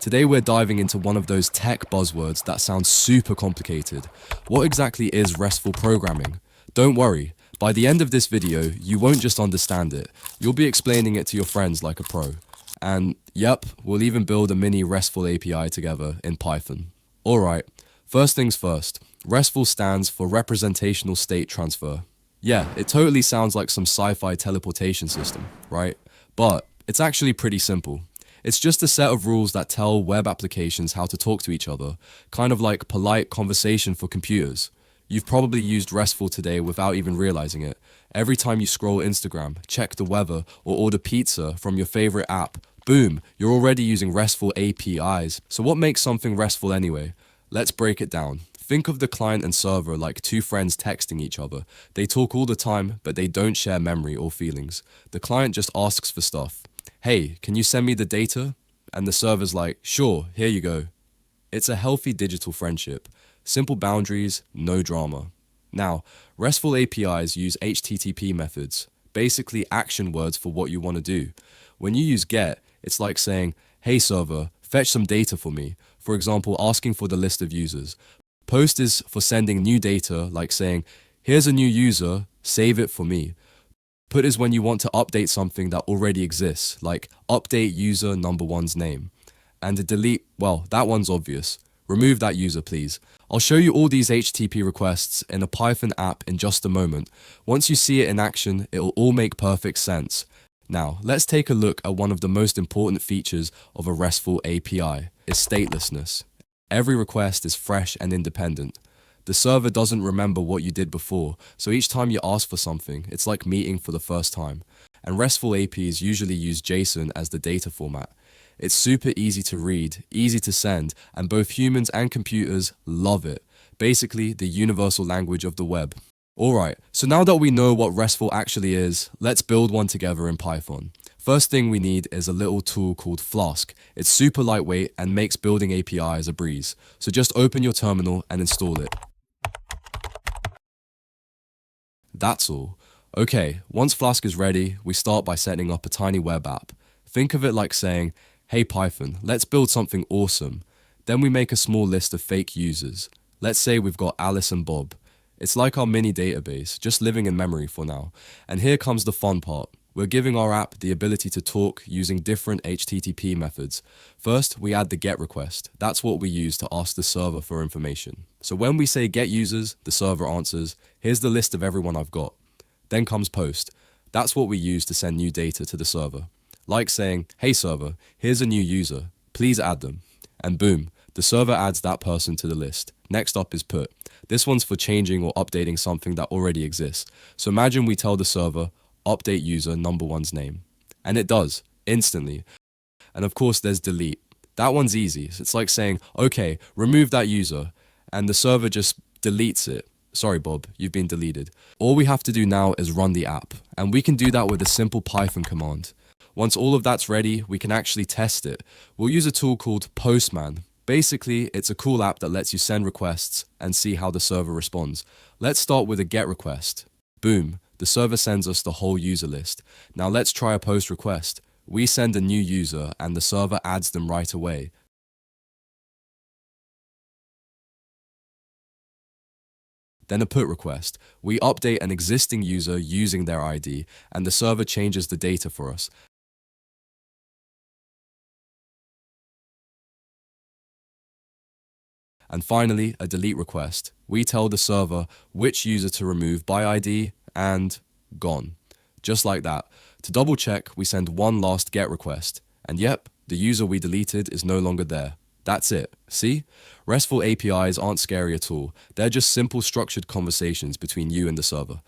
Today we're diving into one of those tech buzzwords that sounds super complicated. What exactly is RESTful programming? Don't worry, by the end of this video, you won't just understand it, you'll be explaining it to your friends like a pro. And yep, we'll even build a mini RESTful API together in Python. Alright, first things first, RESTful stands for Representational State Transfer. Yeah, it totally sounds like some sci-fi teleportation system, right? But it's actually pretty simple. It's just a set of rules that tell web applications how to talk to each other, kind of like polite conversation for computers. You've probably used RESTful today without even realizing it. Every time you scroll Instagram, check the weather, or order pizza from your favorite app, boom, you're already using RESTful APIs. So what makes something RESTful anyway? Let's break it down. Think of the client and server like two friends texting each other. They talk all the time, but they don't share memory or feelings. The client just asks for stuff. Hey, can you send me the data? And the server's like, sure, here you go. It's a healthy digital friendship. Simple boundaries, no drama. Now, RESTful APIs use HTTP methods, basically action words for what you want to do. When you use GET, it's like saying, hey server, fetch some data for me. For example, asking for the list of users. Post is for sending new data, like saying, here's a new user, save it for me. Put is when you want to update something that already exists, like update user number one's name. And the delete, well, that one's obvious. Remove that user, please. I'll show you all these HTTP requests in a Python app in just a moment. Once you see it in action, it'll all make perfect sense. Now, let's take a look at one of the most important features of a RESTful API, is statelessness. Every request is fresh and independent. The server doesn't remember what you did before, so each time you ask for something, it's like meeting for the first time. And RESTful APIs usually use JSON as the data format. It's super easy to read, easy to send, and both humans and computers love it. Basically, the universal language of the web. Alright, so now that we know what RESTful actually is, let's build one together in Python. First thing we need is a little tool called Flask. It's super lightweight and makes building APIs a breeze. So just open your terminal and install it. That's all. Okay, once Flask is ready, we start by setting up a tiny web app. Think of it like saying, hey Python, let's build something awesome. Then we make a small list of fake users. Let's say we've got Alice and Bob. It's like our mini database, just living in memory for now. And here comes the fun part. We're giving our app the ability to talk using different HTTP methods. First, we add the GET request. That's what we use to ask the server for information. So when we say get users, the server answers, here's the list of everyone I've got. Then comes post. That's what we use to send new data to the server. Like saying, hey server, here's a new user, please add them. And boom, the server adds that person to the list. Next up is put. This one's for changing or updating something that already exists. So imagine we tell the server, update user number one's name. And it does, instantly. And of course there's delete. That one's easy. It's like saying, okay, remove that user. And the server just deletes it. Sorry Bob, you've been deleted. All we have to do now is run the app. And we can do that with a simple Python command. Once all of that's ready, we can actually test it. We'll use a tool called Postman. Basically, it's a cool app that lets you send requests and see how the server responds. Let's start with a GET request. Boom. The server sends us the whole user list. Now let's try a post request. We send a new user and the server adds them right away. Then a put request. We update an existing user using their ID and the server changes the data for us. And finally, a delete request. We tell the server which user to remove by ID and gone. Just like that. To double check, we send one last GET request. And yep, the user we deleted is no longer there. That's it. See? RESTful APIs aren't scary at all. They're just simple structured conversations between you and the server.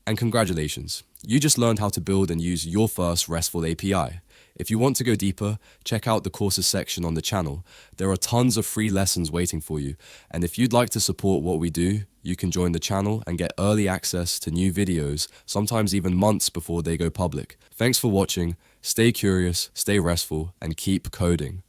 And congratulations, you just learned how to build and use your first RESTful API. If you want to go deeper, check out the courses section on the channel. There are tons of free lessons waiting for you. And if you'd like to support what we do, you can join the channel and get early access to new videos, sometimes even months before they go public. Thanks for watching, stay curious, stay RESTful, and keep coding.